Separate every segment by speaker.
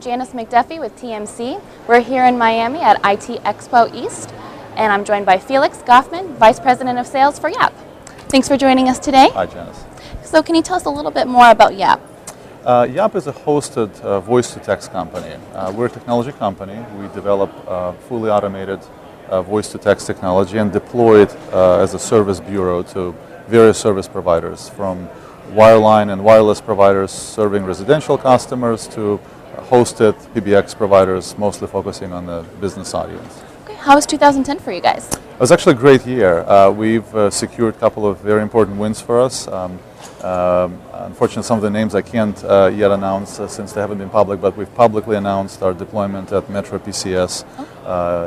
Speaker 1: I'm Janice McDuffie with TMC. We're here in Miami at IT Expo East, and I'm joined by Felix Gofman, Vice President of Sales for Yap. Thanks for joining us today.
Speaker 2: Hi, Janice.
Speaker 1: So can you tell us a little bit more about Yap?
Speaker 2: Yap is a hosted voice-to-text company. We're a technology company. We develop fully automated voice-to-text technology and deploy it as a service bureau to various service providers, from wireline and wireless providers serving residential customers to hosted PBX providers, mostly focusing on the business audience.
Speaker 1: Okay. How was 2010 for you guys?
Speaker 2: It was actually a great year. We've secured a couple of very important wins for us. Unfortunately, some of the names I can't yet announce since they haven't been public, but we've publicly announced our deployment at Metro PCS,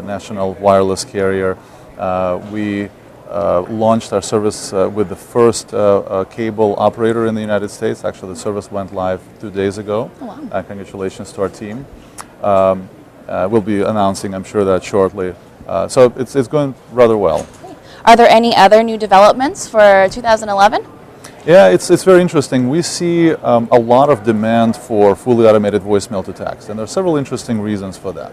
Speaker 2: national wireless carrier. We launched our service with the first cable operator in the United States. Actually, the service went live 2 days ago.
Speaker 1: Oh, wow.
Speaker 2: Congratulations to our team. We'll be announcing, I'm sure, that shortly. So it's going rather well.
Speaker 1: Are there any other new developments for 2011?
Speaker 2: Yeah, it's very interesting. We see a lot of demand for fully automated voicemail to text, and there are several interesting reasons for that.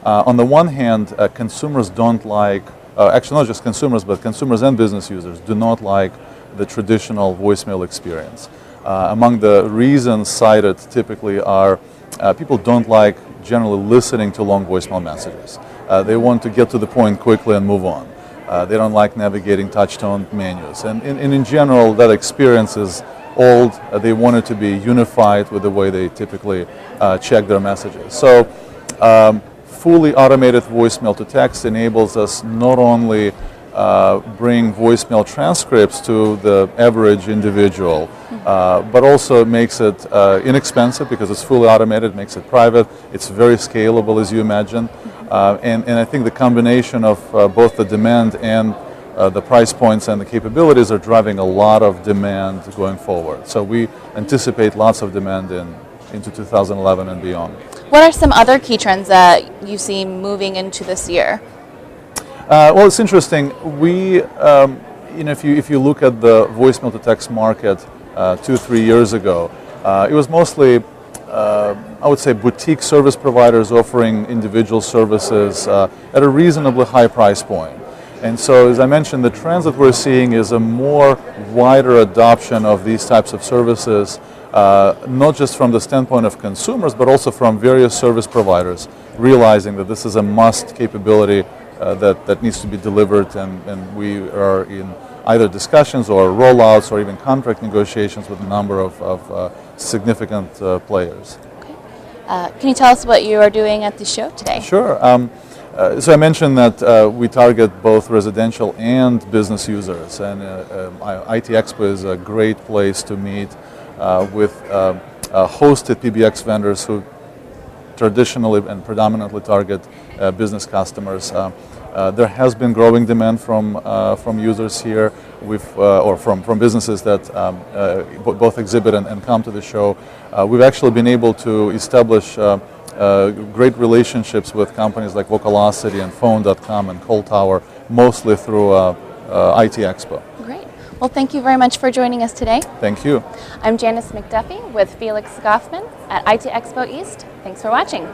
Speaker 2: On the one hand, consumers don't like, actually not just consumers, but consumers and business users do not like the traditional voicemail experience. Among the reasons cited typically are people don't like generally listening to long voicemail messages. They want to get to the point quickly and move on. They don't like navigating touch-tone menus. And in general, that experience is old. They want it to be unified with the way they typically check their messages. So fully automated voicemail to text enables us not only bring voicemail transcripts to the average individual, but also makes it inexpensive because it's fully automated, makes it private. It's very scalable, as you imagine. And I think the combination of both the demand and the price points and the capabilities are driving a lot of demand going forward. So we anticipate lots of demand into 2011 and beyond.
Speaker 1: What are some other key trends that you see moving into this year?
Speaker 2: Well, it's interesting. We, if you look at the voicemail to text market 2-3 years ago, it was mostly, I would say, boutique service providers offering individual services at a reasonably high price point. And so, as I mentioned, the trends that we're seeing is a more wider adoption of these types of services, not just from the standpoint of consumers, but also from various service providers, realizing that this is a must capability that needs to be delivered, and we are in either discussions or rollouts or even contract negotiations with a number of significant players.
Speaker 1: Okay. Can you tell us what you are doing at the show today?
Speaker 2: Sure. So I mentioned that we target both residential and business users, and IT Expo is a great place to meet with hosted PBX vendors who traditionally and predominantly target business customers. There has been growing demand from users here, or from businesses that both exhibit and come to the show. We've actually been able to establish great relationships with companies like Vocalocity and Phone.com and Call Tower, mostly through IT Expo.
Speaker 1: Great. Well, thank you very much for joining us today.
Speaker 2: Thank you.
Speaker 1: I'm Janice McDuffie with Felix Gofman at IT Expo East. Thanks for watching.